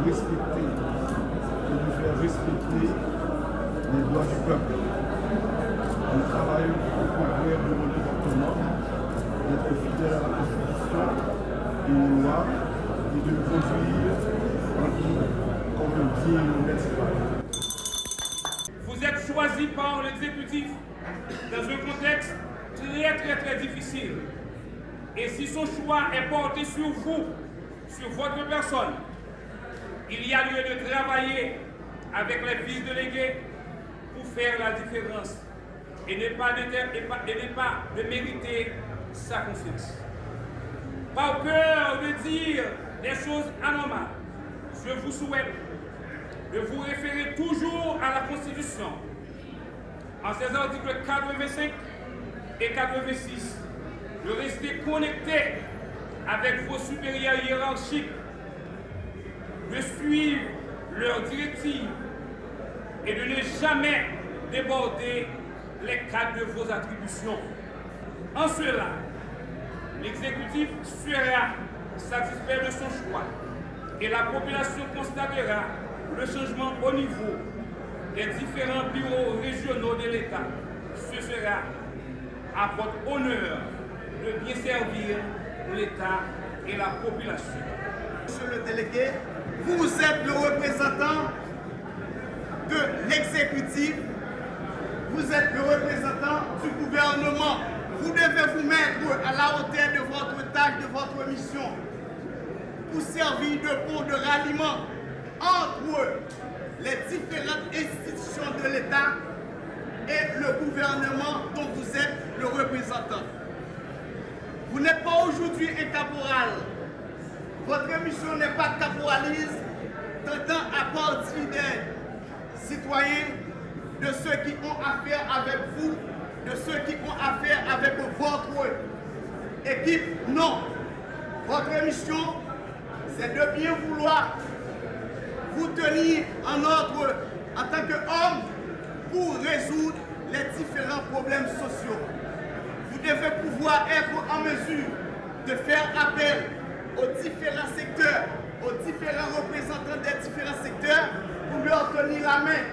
respecter et de faire respecter les droits du peuple. Nous travaillons au progrès de mon département, d'être fidèle à la Constitution et aux lois et de conduire comme un digne et honnête citoyen. Vous êtes choisi par l'exécutif dans un contexte très difficile. Et si son choix est porté sur vous, sur votre personne, il y a lieu de travailler avec les vice-délégués pour faire la différence et ne pas de mériter sa confiance. Par peur de dire des choses anormales, je vous souhaite de vous référer toujours à la Constitution, en ses articles 85 et 86, de rester connecté avec vos supérieurs hiérarchiques, de suivre leurs directives et de ne jamais déborder les cadres de vos attributions. En cela, l'exécutif sera satisfait de son choix et la population constatera le changement au niveau des différents bureaux régionaux de l'État. Ce sera à votre honneur de bien servir l'État et la population. Monsieur le délégué, vous êtes le représentant de l'exécutif, vous êtes le représentant du gouvernement. Vous devez vous mettre à la hauteur de votre tâche, de votre mission, pour servir de pont de ralliement entre les différentes institutions de l'État et le gouvernement dont vous êtes le représentant. Vous n'êtes pas aujourd'hui un caporal. Votre mission n'est pas caporalisme, tentant à partir des citoyens, de ceux qui ont affaire avec vous, de ceux qui ont affaire avec votre équipe. Non. Votre mission, c'est de bien vouloir vous tenir en ordre en tant qu'homme pour résoudre les différents problèmes sociaux. Vous devez pouvoir être en mesure de faire appel aux différents secteurs, aux différents représentants des différents secteurs pour leur tenir la main,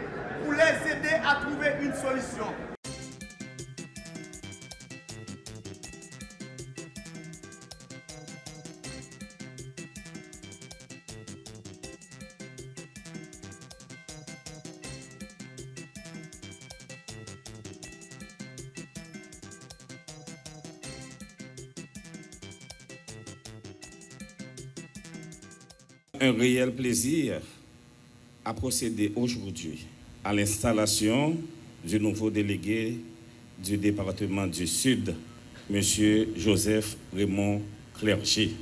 pour les aider à trouver une solution. Un réel plaisir à procéder aujourd'hui à l'installation du nouveau délégué du département du Sud, M. Joseph Raymond Clerget.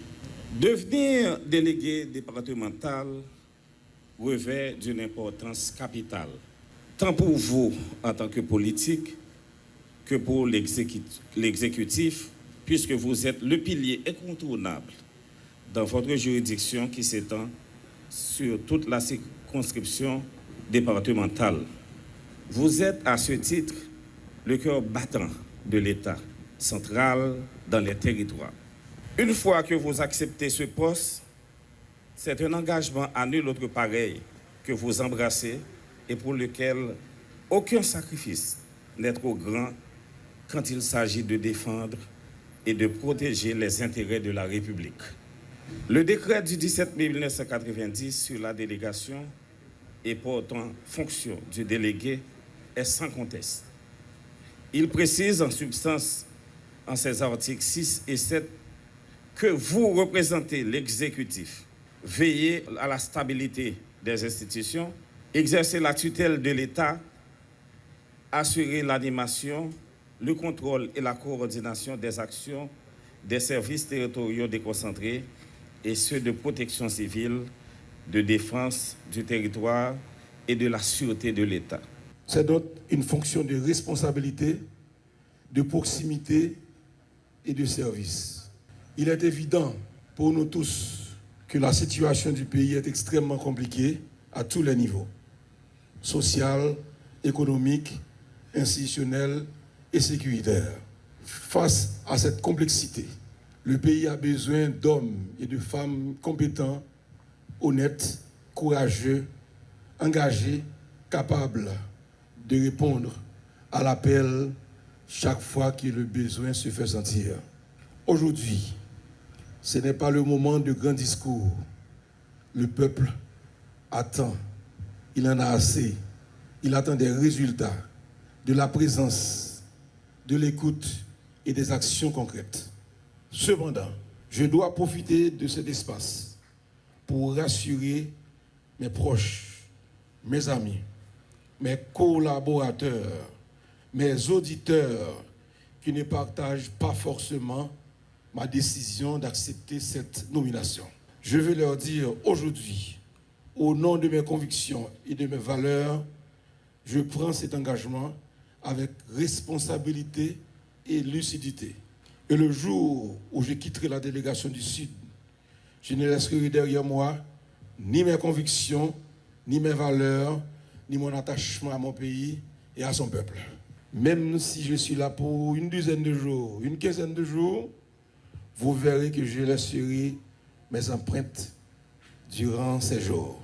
Devenir délégué départemental revêt d'une importance capitale, tant pour vous en tant que politique que pour l'exécutif, puisque vous êtes le pilier incontournable dans votre juridiction qui s'étend sur toute la circonscription départementale. Vous êtes à ce titre le cœur battant de l'État central dans les territoires. Une fois que vous acceptez ce poste, c'est un engagement à nul autre pareil que vous embrassez et pour lequel aucun sacrifice n'est trop grand quand il s'agit de défendre et de protéger les intérêts de la République. Le décret du 17 mai 1990 sur la délégation et portant fonction du délégué est sans conteste. Il précise en substance, en ses articles 6 et 7, que vous représentez l'exécutif, veillez à la stabilité des institutions, exercez la tutelle de l'État, assurez l'animation, le contrôle et la coordination des actions des services territoriaux déconcentrés et ceux de protection civile, de défense du territoire et de la sûreté de l'État. C'est donc une fonction de responsabilité, de proximité et de service. Il est évident pour nous tous que la situation du pays est extrêmement compliquée à tous les niveaux, social, économique, institutionnel et sécuritaire. Face à cette complexité, le pays a besoin d'hommes et de femmes compétents, honnêtes, courageux, engagé, capable de répondre à l'appel chaque fois que le besoin se fait sentir. Aujourd'hui, ce n'est pas le moment de grands discours. Le peuple attend, il en a assez. Il attend des résultats, de la présence, de l'écoute et des actions concrètes. Cependant, je dois profiter de cet espace pour rassurer mes proches, mes amis, mes collaborateurs, mes auditeurs qui ne partagent pas forcément ma décision d'accepter cette nomination. Je veux leur dire aujourd'hui, au nom de mes convictions et de mes valeurs, je prends cet engagement avec responsabilité et lucidité. Et le jour où je quitterai la délégation du Sud, je ne laisserai derrière moi ni mes convictions, ni mes valeurs, ni mon attachement à mon pays et à son peuple. Même si je suis là pour une dizaine de jours, une quinzaine de jours, vous verrez que je laisserai mes empreintes durant ces jours.